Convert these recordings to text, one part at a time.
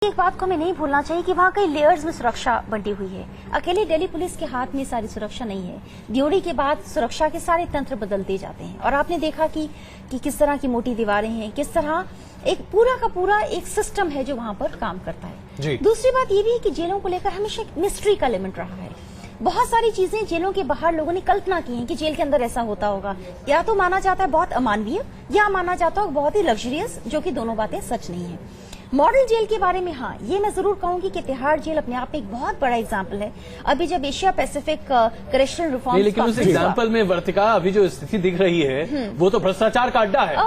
एक बात को हमें नहीं भूलना चाहिए कि वहाँ कई लेयर्स में सुरक्षा बंटी हुई है। अकेले दिल्ली पुलिस के हाथ में सारी सुरक्षा नहीं है। ड्यूटी के बाद सुरक्षा के सारे तंत्र बदलते जाते हैं और आपने देखा कि किस तरह की मोटी दीवारें हैं, किस तरह एक पूरा का पूरा एक सिस्टम है जो वहाँ पर काम करता है। दूसरी बात ये भी है कि जेलों को लेकर हमेशा मिस्ट्री का एलिमेंट रहा है। बहुत सारी चीजें जेलों के बाहर लोगों ने कल्पना की है कि जेल के अंदर ऐसा होता होगा, या तो माना जाता है बहुत अमानवीय या माना जाता है बहुत ही लग्जरियस, जो कि दोनों बातें सच नहीं है। मॉडल जेल के बारे में हाँ, ये मैं जरूर कहूंगी कि तिहाड़ जेल अपने आप में एक बहुत बड़ा एग्जाम्पल है। अभी जब एशिया पैसिफिक करेक्शनल रिफॉर्म, लेकिन उस एग्जाम्पल में वर्तिका अभी जो स्थिति दिख रही है वो तो भ्रष्टाचार का अड्डा है।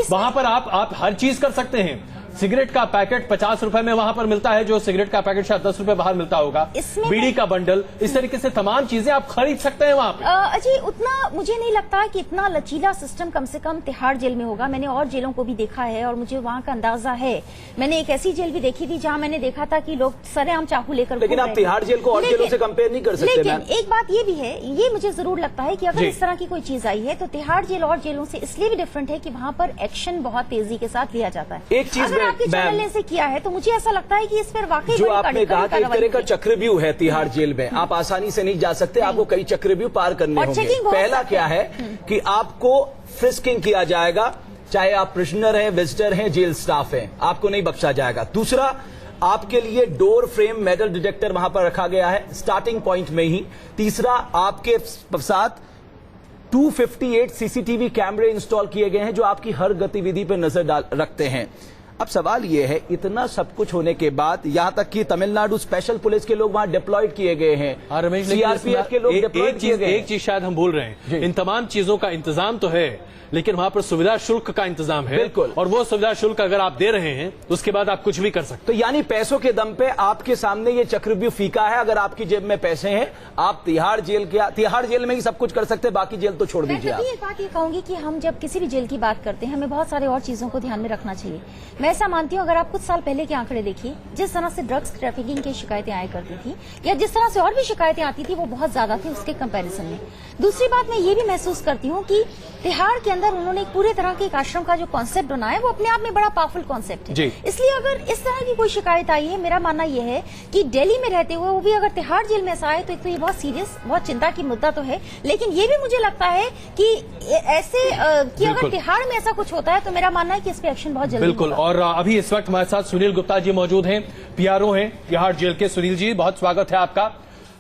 वहां पर आप हर चीज कर सकते हैं। सिगरेट का पैकेट 50 रुपए में वहां पर मिलता है, जो सिगरेट का पैकेट शायद 10 रुपए बाहर मिलता होगा। बीड़ी का बंडल, इस तरीके से तमाम चीजें आप खरीद सकते हैं वहां पर। अजय, उतना मुझे नहीं लगता कि इतना लचीला सिस्टम कम से कम तिहाड़ जेल में होगा। मैंने और जेलों को भी देखा है और मुझे वहां का अंदाजा है। मैंने एक ऐसी जेल भी देखी थी जहां मैंने देखा था कि लोग सरेआम चाकू लेकर, लेकिन आप तिहाड़ जेल को और जेलों से कंपेयर नहीं कर सकते। लेकिन एक बात ये भी है, ये मुझे जरूर लगता है कि अगर इस तरह की कोई चीज आई है तो तिहाड़ जेल और जेलों से इसलिए भी डिफरेंट है कि वहां पर एक्शन बहुत तेजी के साथ लिया जाता है। एक चीज आपके किया है तो मुझे ऐसा लगता है कि इस पर वाकई जो आपने कहा कि एक तरह का चक्रव्यूह है तिहाड़ जेल में, आप आसानी से नहीं जा सकते, आपको कई चक्रव्यूह पार करने होंगे। पहला क्या है कि आपको फ्रिस्किंग किया जाएगा, चाहे आप प्रिजनर हैं, विजिटर हैं, जेल स्टाफ हैं, आपको नहीं बख्शा जाएगा। दूसरा, आपके लिए डोर फ्रेम मेटल डिटेक्टर वहां पर रखा गया है स्टार्टिंग पॉइंट में ही। तीसरा, आपके साथ 258 सीसीटीवी कैमरे इंस्टॉल किए गए हैं जो आपकी हर गतिविधि पर नजर रखते हैं। अब सवाल यह है, इतना सब कुछ होने के बाद यहां तक कि तमिलनाडु स्पेशल पुलिस के लोग वहां डिप्लॉयड किए गए हैं, सीआरपीएफ के लोग डिप्लॉयड किए गए। एक चीज शायद हम भूल रहे हैं, इन तमाम चीजों का इंतजाम तो है, लेकिन वहां पर सुविधा शुल्क का इंतजाम है। बिल्कुल। और वो सुविधा शुल्क अगर आप दे रहे हैं उसके बाद आप कुछ भी कर सकते। तो यानी पैसों के दम पे आपके सामने ये चक्रव्यूह फीका है। अगर आपकी जेब में पैसे हैं, आप तिहाड़ जेल में ही सब कुछ कर सकते हैं, बाकी जेल तो छोड़ दीजिए। मैं एक बात ये कहूंगी कि हम जब किसी भी जेल की बात करते हैं हमें बहुत सारे और चीजों को ध्यान में रखना चाहिए। मैं ऐसा मानती हूँ, अगर आप कुछ साल पहले के आंकड़े देखिए, जिस तरह से ड्रग्स ट्रैफिकिंग की शिकायतें आया करती थी या जिस तरह से और भी शिकायतें आती थी, वो बहुत ज्यादा थी उसके कंपैरिजन में। दूसरी बात, मैं ये भी महसूस करती हूँ कि तिहाड़ के अंदर उन्होंने एक पूरे तरह के एक आश्रम का जो कॉन्सेप्ट बनाया है वो अपने आप में बड़ा पावरफुल कॉन्सेप्ट है। इसलिए अगर इस तरह की कोई शिकायत आई है, मेरा मानना यह है कि दिल्ली में रहते हुए वो भी अगर तिहाड़ जेल में ऐसा आए तो एक तो ये बहुत सीरियस, बहुत चिंता की मुद्दा तो है, लेकिन ये भी मुझे लगता है कि ऐसे कि अगर तिहाड़ में ऐसा कुछ होता है तो मेरा मानना है कि इस पे एक्शन बहुत जल्दी। बिल्कुल। और अभी इस वक्त हमारे साथ सुनील गुप्ता जी मौजूद हैं, पीआरओ हैं तिहाड़ जेल के। सुनील जी, बहुत स्वागत है आपका।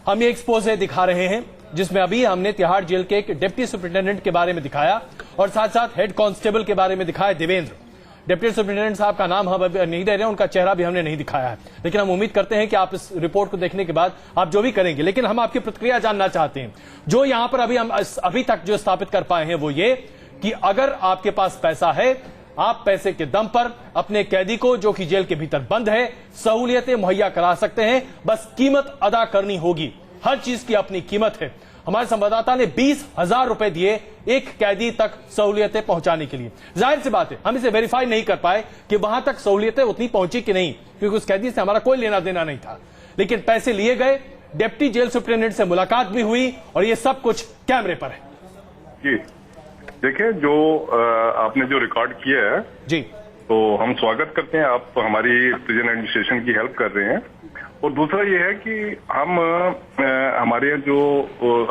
हम ये एक्सपोजे दिखा रहे हैं जिसमें अभी हमने तिहाड़ जेल के एक डिप्टी सुपरिटेंडेंट के बारे में दिखाया और साथ साथ हेड कांस्टेबल के बारे में दिखाया, देवेंद्र। डिप्टी सुपरिटेंडेंट साहब का नाम हम अभी नहीं दे रहे हैं, उनका चेहरा भी हमने नहीं दिखाया है, लेकिन हम उम्मीद करते हैं कि आप इस रिपोर्ट को देखने के बाद आप जो भी करेंगे। लेकिन हम आपकी प्रतिक्रिया जानना चाहते हैं। जो यहां पर अभी तक जो स्थापित कर पाए हैं वो ये कि अगर आपके पास पैसा है, आप पैसे के दम पर अपने कैदी को, जो कि जेल के भीतर बंद है, सहूलियतें मुहैया करा सकते हैं। बस कीमत अदा करनी होगी, हर चीज की अपनी कीमत है। हमारे संवाददाता ने 20,000 रुपए दिए एक कैदी तक सहूलियतें पहुंचाने के लिए। जाहिर सी बात है, हम इसे वेरीफाई नहीं कर पाए कि वहां तक सहूलियतें उतनी पहुंची कि नहीं, क्योंकि उस कैदी से हमारा कोई लेना देना नहीं था। लेकिन पैसे लिए गए, डिप्टी जेल सुपरिटेंडेंट से मुलाकात भी हुई और ये सब कुछ कैमरे पर है। जी देखिए, जो आपने जो रिकॉर्ड किया है जी, तो हम स्वागत करते हैं। आप हमारी प्रिजन एडमिनिस्ट्रेशन की हेल्प कर रहे हैं। और दूसरा ये है कि हम हमारे जो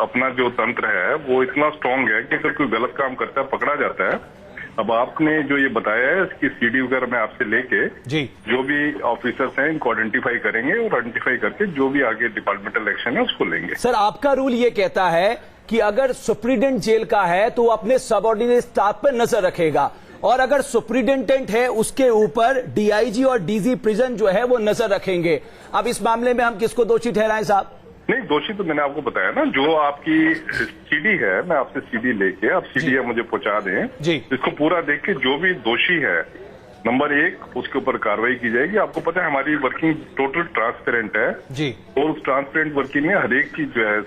अपना जो तंत्र है वो इतना स्ट्रांग है कि अगर कोई गलत काम करता है, पकड़ा जाता है। अब आपने जो ये बताया है, इसकी सीडी वगैरह में आपसे लेके जी, जो भी ऑफिसर्स हैं इनको आइडेंटिफाई करेंगे और आइडेंटिफाई करके जो भी आगे डिपार्टमेंटल एक्शन है उसको लेंगे। सर, आपका रूल ये कहता है कि अगर सुप्रीडेंट जेल का है तो वो अपने सबऑर्डिनेट स्टाफ पर नजर रखेगा, और अगर सुप्रीडेंटेंट है उसके ऊपर डीआईजी और डीजी प्रिजन जो है वो नजर रखेंगे। अब इस मामले में हम किसको दोषी ठहराएं साहब? नहीं, दोषी तो मैंने आपको बताया ना, जो आपकी सीडी है, मैं आपसे सीडी लेके, आप सीडी मुझे पहुंचा दें जी, इसको पूरा देख के जो भी दोषी है नंबर 1 उसके ऊपर कार्रवाई की जाएगी। आपको पता है हमारी वर्किंग टोटल ट्रांसपेरेंट है जी, और उस ट्रांसपेरेंट वर्किंग में हर एक चीज जो है,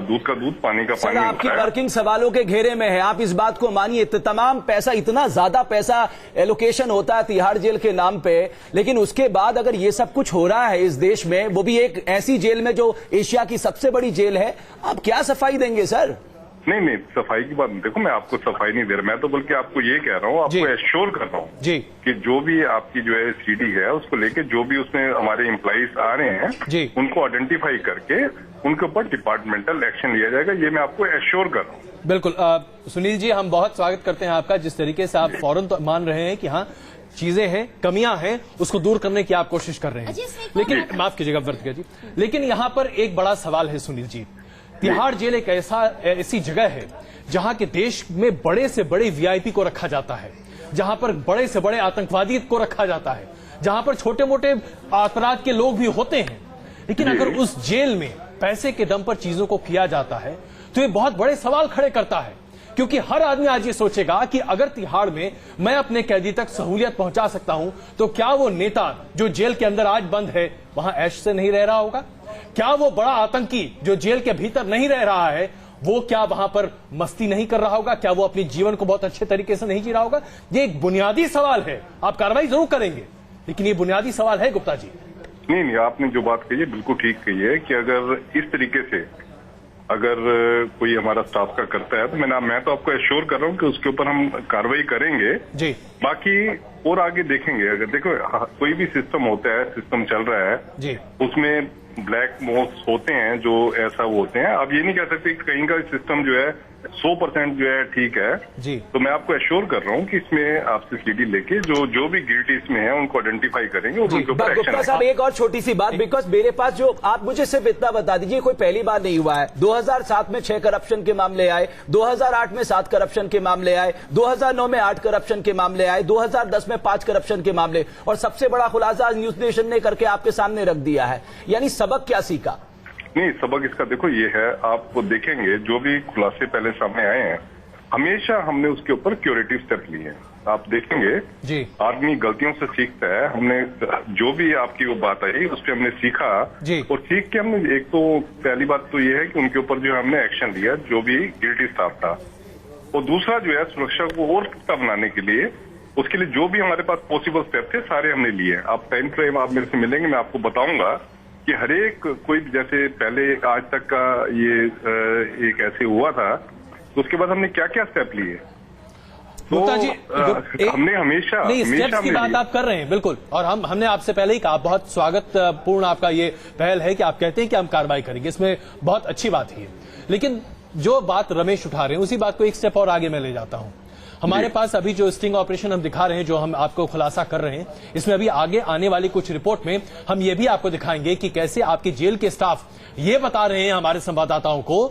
दूध का दूध, पानी का पानी। आपकी वर्किंग सवालों के घेरे में है, आप इस बात को मानिए। तमाम पैसा, इतना ज्यादा पैसा एलोकेशन होता है तिहाड़ जेल के नाम पे, लेकिन उसके बाद अगर ये सब कुछ हो रहा है इस देश में, वो भी एक ऐसी जेल में जो एशिया की सबसे बड़ी जेल है, आप क्या सफाई देंगे सर? नहीं नहीं, सफाई की बात देखो, मैं आपको सफाई नहीं दे रहा, मैं तो बल्कि आपको ये कह रहा हूँ, आपको एश्योर कर रहा हूँ जी कि जो भी आपकी जो है सीडी है उसको लेके जो भी उसमें हमारे एम्प्लॉइज आ रहे हैं जी उनको आइडेंटिफाई करके उनके ऊपर डिपार्टमेंटल एक्शन लिया जाएगा, ये मैं आपको एश्योर कर रहा हूँ। बिल्कुल। सुनील जी, हम बहुत स्वागत करते हैं आपका, जिस तरीके से आप फौरन तो मान रहे हैं कि हाँ चीजें हैं, कमियां हैं, उसको दूर करने की आप कोशिश कर रहे हैं। लेकिन माफ कीजिएगा वर्तिका जी, लेकिन यहाँ पर एक बड़ा सवाल है सुनील जी। तिहाड़ जेल एक ऐसी जगह है जहां के देश में बड़े से बड़े वीआईपी को रखा जाता है, जहां पर बड़े से बड़े आतंकवादी को रखा जाता है, जहां पर छोटे मोटे अपराध के लोग भी होते हैं। लेकिन अगर उस जेल में पैसे के दम पर चीजों को किया जाता है तो ये बहुत बड़े सवाल खड़े करता है, क्योंकि हर आदमी आज ये सोचेगा कि अगर तिहाड़ में मैं अपने कैदी तक सहूलियत पहुंचा सकता हूं तो क्या वो नेता जो जेल के अंदर आज बंद है वहां ऐश से नहीं रह रहा होगा? क्या वो बड़ा आतंकी जो जेल के भीतर नहीं रह रहा है वो क्या वहां पर मस्ती नहीं कर रहा होगा? क्या वो अपने जीवन को बहुत अच्छे तरीके से नहीं जी रहा होगा? ये एक बुनियादी सवाल है। आप कार्रवाई जरूर करेंगे, लेकिन ये बुनियादी सवाल है गुप्ता जी। नहीं, आपने जो बात कही है बिल्कुल ठीक कही है कि अगर इस तरीके से अगर कोई हमारा स्टाफ का करता है तो मैं तो आपको एश्योर कर रहा हूँ कि उसके ऊपर हम कार्रवाई करेंगे जी। बाकी और आगे देखेंगे। अगर देखो कोई भी सिस्टम होता है, सिस्टम चल रहा है जी, उसमें ब्लैक मॉक्स होते हैं जो ऐसा वो होते हैं। अब ये नहीं कह सकते कि कहीं का सिस्टम जो है 100% जो है ठीक है जी। तो मैं आपको एश्योर कर रहा हूँ कि इसमें आपसे सीडी लेके जो भी गिल्टी इसमें है उनको आइडेंटिफाई करेंगे और उनके ऊपर गुप्ता साहब एक और छोटी सी बात, बिकॉज मेरे पास जो आप मुझे सिर्फ इतना बता दीजिए, कोई पहली बार नहीं हुआ है। 2007 में 6 करप्शन के मामले आए, 2008 में 7 करप्शन के मामले आए, 2009 में 8 करप्शन के मामले आए, 2010 में 5 करप्शन के मामले, और सबसे बड़ा खुलासा न्यूज नेशन ने करके आपके सामने रख दिया है। यानी सबक क्या सीखा? नहीं, सबक इसका देखो ये है, आप देखेंगे जो भी खुलासे पहले सामने आए हैं हमेशा हमने उसके ऊपर क्यूरेटिव स्टेप लिए हैं। आप देखेंगे जी, आदमी गलतियों से सीखता है। हमने जो भी आपकी वो बात आई उस पर हमने सीखा जी। और सीख के हमने एक तो पहली बात तो ये है कि उनके ऊपर जो हमने एक्शन लिया जो भी गिल्टी स्टाफ था, और दूसरा जो है सुरक्षा को और पुख्ता बनाने के लिए उसके लिए जो भी हमारे पास पॉसिबल स्टेप थे सारे हमने लिए। आप टाइम फ्रेम आप मेरे से मिलेंगे, मैं आपको बताऊंगा कि हर एक कोई जैसे पहले आज तक का ये एक ऐसे हुआ था तो उसके बाद हमने क्या क्या स्टेप लिए। गुप्ता जी हमने हमेशा नहीं, स्टेप्स की बात आप कर रहे हैं बिल्कुल, और हमने आपसे पहले ही कहा, बहुत स्वागत पूर्ण आपका ये पहल है कि आप कहते हैं कि हम कार्रवाई करेंगे, इसमें बहुत अच्छी बात ही है। लेकिन जो बात रमेश उठा रहे हैं उसी बात को एक स्टेप और आगे मैं ले जाता हूं। हमारे पास अभी जो स्टिंग ऑपरेशन हम दिखा रहे हैं, जो हम आपको खुलासा कर रहे हैं, इसमें अभी आगे आने वाली कुछ रिपोर्ट में हम ये भी आपको दिखाएंगे कि कैसे आपके जेल के स्टाफ ये बता रहे हैं हमारे संवाददाताओं को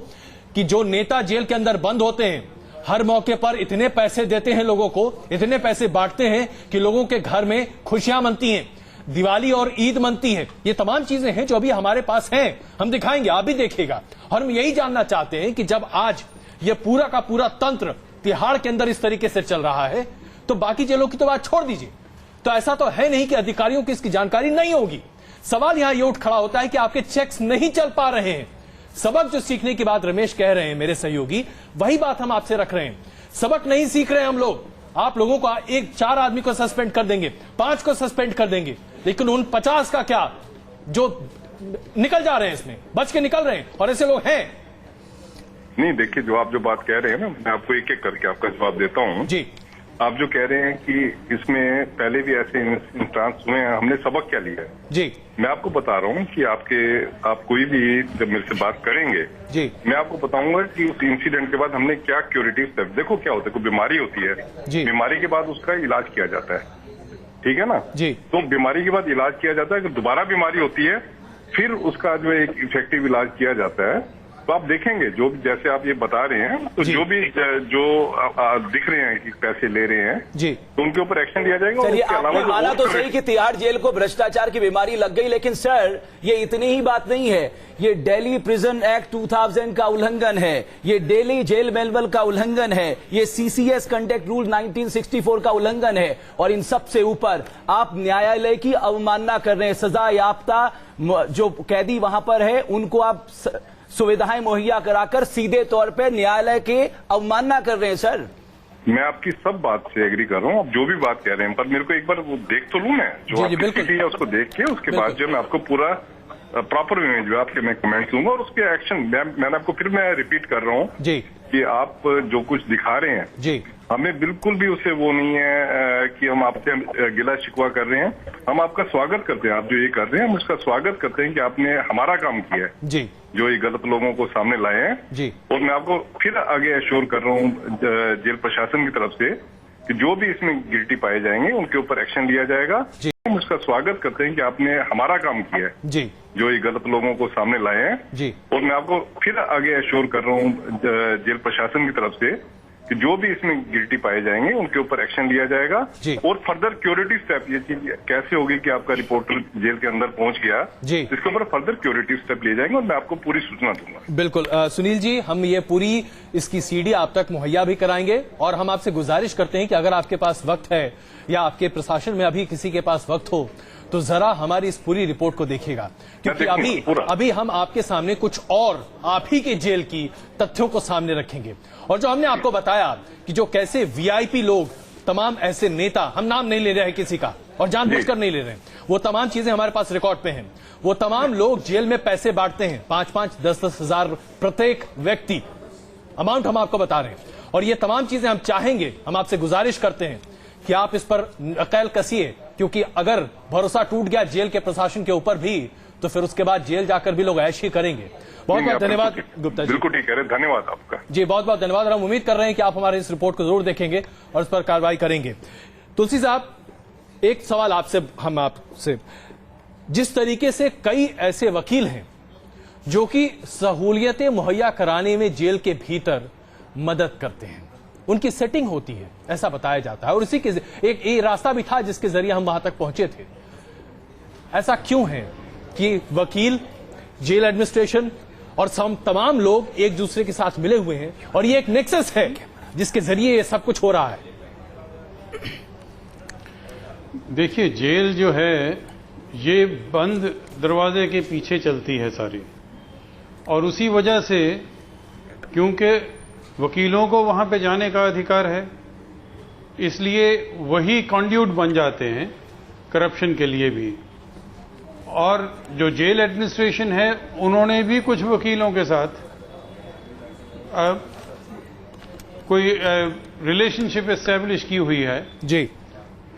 कि जो नेता जेल के अंदर बंद होते हैं हर मौके पर इतने पैसे देते हैं लोगों को, इतने पैसे बांटते हैं कि लोगों के घर में खुशियां मनती हैं, दिवाली और ईद मनती है। ये तमाम चीजें हैं जो अभी हमारे पास हैं, हम दिखाएंगे, आप भी देखिएगा। और हम यही जानना चाहते हैं कि जब आज ये पूरा का पूरा तंत्र तिहाड़ के अंदर इस तरीके से चल रहा है तो बाकी जेलों की तो बात छोड़ दीजिए, तो ऐसा तो है नहीं कि अधिकारियों की इसकी जानकारी नहीं होगी। सवाल यहां ये उठ खड़ा होता है कि आपके चेक्स नहीं चल पा रहे हैं। सबक जो सीखने की बात रमेश कह रहे हैं मेरे सहयोगी, वही बात हम आपसे रख रहे हैं। सबक नहीं सीख रहे हम लोग। आप लोगों को 4 आदमी को सस्पेंड कर देंगे, 5 को सस्पेंड कर देंगे, लेकिन उन 50 का क्या जो निकल जा रहे हैं, इसमें बच के निकल रहे हैं, और ऐसे लोग हैं। नहीं, देखिए जो आप जो बात कह रहे हैं ना, मैं आपको एक एक करके आपका जवाब देता हूँ जी। आप जो कह रहे हैं कि इसमें पहले भी ऐसे इंस्टांस हुए हैं, हमने सबक क्या लिया है जी, मैं आपको बता रहा हूँ कि आप कोई भी जब मेरे से बात करेंगे जी, मैं आपको बताऊंगा कि उस इंसिडेंट के बाद हमने क्या क्यूरेटिव स्टेप। देखो क्या होता है, कोई बीमारी होती है जी, बीमारी के बाद उसका इलाज किया जाता है, ठीक है ना जी। तो बीमारी के बाद इलाज किया जाता है, अगर दोबारा बीमारी होती है फिर उसका जो एक इफेक्टिव इलाज किया जाता है। तो आप देखेंगे जो भी जैसे आप ये बता रहे हैं तो जो भी जो दिख रहे हैं कि पैसे ले रहे हैं जी, तो उनके ऊपर एक्शन लिया जाएगा। चलिए, आपने माना तो सही कि तिहाड़ जेल को भ्रष्टाचार की बीमारी लग गई, लेकिन सर ये इतनी ही बात नहीं है। ये दिल्ली प्रिजन एक्ट 2000 का उल्लंघन है, ये दिल्ली जेल मैनुअल का उल्लंघन है, ये सीसीएस कंडक्ट रूल 1964 का उल्लंघन है, और इन सब से ऊपर आप न्यायालय की अवमानना कर रहे हैं। सजा याफ्ता जो कैदी वहां पर है उनको आप सुविधाएं मुहैया कराकर सीधे तौर पे न्यायालय के अवमानना कर रहे हैं। सर मैं आपकी सब बात से एग्री कर रहा हूँ, आप जो भी बात कह रहे हैं, पर मेरे को एक बार वो देख तो लूं मैं जो आपकी स्थिति है उसको देख के उसके बाद जो मैं आपको पूरा प्रॉपर वे में जो आपके मैं कमेंट्स दूंगा और उसके एक्शन मैंने आपको फिर मैं रिपीट कर रहा हूँ जी कि आप जो कुछ दिखा रहे हैं जी, हमें बिल्कुल भी उससे वो नहीं है कि हम आपसे गिला शिकवा कर रहे हैं। हम आपका स्वागत करते हैं, आप जो ये कर रहे हैं हम उसका स्वागत करते हैं कि आपने हमारा काम किया है जी, जो ये गलत लोगों को सामने लाए हैं जी। और मैं आपको फिर आगे एश्योर कर रहा हूँ जेल प्रशासन की तरफ से कि जो भी इसमें गिल्टी पाए जाएंगे उनके ऊपर एक्शन लिया जाएगा। जी। हम उसका स्वागत करते हैं कि आपने हमारा काम किया है जी, जो ये गलत लोगों को सामने लाए हैं जी। और मैं आपको फिर आगे एश्योर कर रहा हूँ जेल प्रशासन की तरफ से कि जो भी इसमें गिल्टी पाए जाएंगे उनके ऊपर एक्शन लिया जाएगा जी। और फर्दर क्यूरेटिव स्टेप ये चीज कैसे होगी कि आपका रिपोर्टर जेल के अंदर पहुंच गया जी, इसके ऊपर फर्दर क्यूरेटिव स्टेप लिए जाएंगे और मैं आपको पूरी सूचना दूंगा। बिल्कुल सुनील जी, हम ये पूरी इसकी सीडी आप तक मुहैया भी कराएंगे और हम आपसे गुजारिश करते हैं कि अगर आपके पास वक्त है या आपके प्रशासन में अभी किसी के पास वक्त हो तो जरा हमारी इस पूरी रिपोर्ट को देखिएगा, क्योंकि अभी हम आपके सामने कुछ और आप ही के जेल की तथ्यों को सामने रखेंगे। और जो हमने आपको बताया कि जो कैसे वीआईपी लोग, तमाम ऐसे नेता, हम नाम नहीं ले रहे हैं किसी का और जानबूझकर नहीं ले रहे हैं, वो तमाम चीजें हमारे पास रिकॉर्ड पे हैं। वो तमाम लोग जेल में पैसे बांटते हैं, 5-5, 10-10 हजार प्रत्येक व्यक्ति, अमाउंट हम आपको बता रहे हैं। और ये तमाम चीजें हम चाहेंगे, हम आपसे गुजारिश करते हैं कि आप इस पर अकल कसिए, क्योंकि अगर भरोसा टूट गया जेल के प्रशासन के ऊपर भी तो फिर उसके बाद जेल जाकर भी लोग ऐश ही करेंगे। बहुत बहुत धन्यवाद गुप्ता जी। बिल्कुल ठीक है, धन्यवाद आपका जी, बहुत बहुत धन्यवाद। और हम उम्मीद कर रहे हैं कि आप हमारे इस रिपोर्ट को जरूर देखेंगे और इस पर कार्रवाई करेंगे। तुलसी साहब, एक सवाल आपसे, जिस तरीके से कई ऐसे वकील हैं जो कि सहूलियतें मुहैया कराने में जेल के भीतर मदद करते हैं, उनकी सेटिंग होती है ऐसा बताया जाता है, और इसी के एक रास्ता भी था जिसके जरिए हम वहां तक पहुंचे थे। ऐसा क्यों है कि वकील, जेल एडमिनिस्ट्रेशन और तमाम लोग एक दूसरे के साथ मिले हुए हैं और ये एक नेक्सस है जिसके जरिए ये सब कुछ हो रहा है? देखिए, जेल जो है ये बंद दरवाजे के पीछे चलती है सारी, और उसी वजह से, क्योंकि वकीलों को वहां पे जाने का अधिकार है, इसलिए वही कॉन्ड्यूट बन जाते हैं करप्शन के लिए भी। और जो जेल एडमिनिस्ट्रेशन है उन्होंने भी कुछ वकीलों के साथ कोई रिलेशनशिप एस्टेब्लिश की हुई है जी,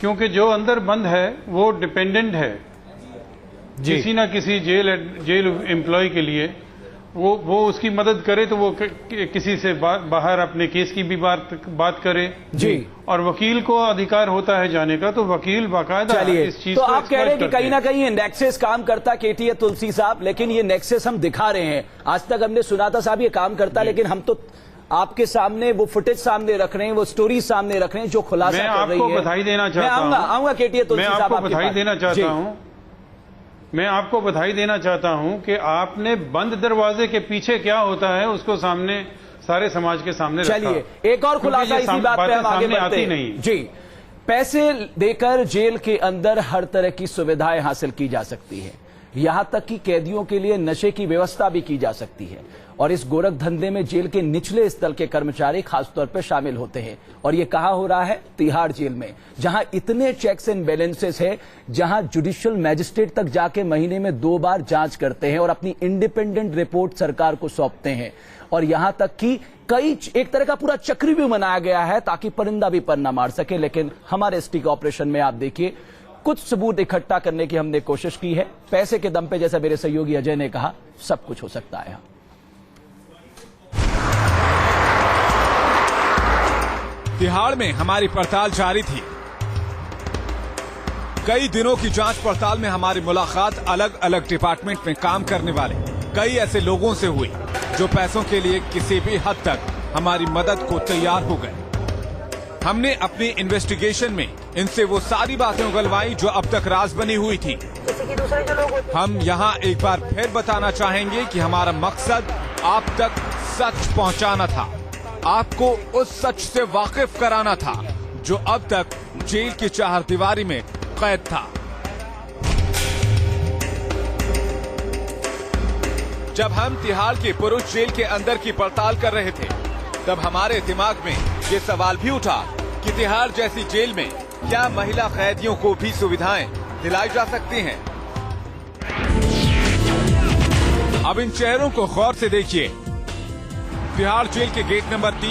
क्योंकि जो अंदर बंद है वो डिपेंडेंट है किसी ना किसी जेल एम्प्लॉय के लिए। वो उसकी मदद करे तो वो किसी से बाहर अपने केस की भी बात करे जी, और वकील को अधिकार होता है जाने का, तो वकील बाकायदा इस चीज तो को आप कह रहे हैं कि कहीं ना कहीं ये नेक्सस काम करता केटीए तुलसी साहब, लेकिन ये नेक्सस हम दिखा रहे हैं। आज तक हमने सुना था साहब ये काम करता, लेकिन हम तो आपके सामने वो फुटेज सामने रख रहे हैं, वो स्टोरी सामने रख रहे हैं जो खुलासा कर रही है। मैं आपको बधाई देना चाहता हूं, आऊंगा केटीए तुलसी साहब, मैं आपको बधाई देना चाहता हूं, मैं आपको बधाई देना चाहता हूं कि आपने बंद दरवाजे के पीछे क्या होता है उसको सामने, सारे समाज के सामने रखा। चलिए एक और खुलासा इसी बात पे हम आगे बढ़ते हैं। नहीं जी, पैसे देकर जेल के अंदर हर तरह की सुविधाएं हासिल की जा सकती है, यहां तक कि कैदियों के लिए नशे की व्यवस्था भी की जा सकती है, और इस गोरख धंधे में जेल के निचले स्तर के कर्मचारी खासतौर पर शामिल होते हैं। और ये कहां हो रहा है? तिहाड़ जेल में, जहां इतने चेक्स एंड बैलेंसेस है, जहां जुडिशियल मैजिस्ट्रेट तक जाके महीने में 2 बार जांच करते हैं और अपनी इंडिपेंडेंट रिपोर्ट सरकार को सौंपते हैं। और यहां तक कि एक तरह का पूरा चक्रव्यूह बनाया गया है ताकि परिंदा भी पर न मार सके। लेकिन हमारे स्टिक ऑपरेशन में आप देखिए, कुछ सबूत इकट्ठा करने की हमने कोशिश की है। पैसे के दम पे, जैसा मेरे सहयोगी अजय ने कहा, सब कुछ हो सकता है। तिहाड़ में हमारी पड़ताल जारी थी। कई दिनों की जांच पड़ताल में हमारी मुलाकात अलग अलग डिपार्टमेंट में काम करने वाले कई ऐसे लोगों से हुई जो पैसों के लिए किसी भी हद तक हमारी मदद को तैयार हो गए। हमने अपनी इन्वेस्टिगेशन में इनसे वो सारी बातें उगलवाई जो अब तक राज बनी हुई थी। हम यहाँ एक बार फिर बताना चाहेंगे कि हमारा मकसद आप तक सच पहुँचाना था, आपको उस सच से वाकिफ कराना था जो अब तक जेल की चारदीवारी में कैद था। जब हम तिहाड़ की पुरुष जेल के अंदर की पड़ताल कर रहे थे, तब हमारे दिमाग में ये सवाल भी उठा कि तिहाड़ जैसी जेल में क्या महिला कैदियों को भी सुविधाएं दिलाई जा सकती हैं? अब इन चेहरों को गौर से देखिए। तिहाड़ जेल के गेट नंबर 3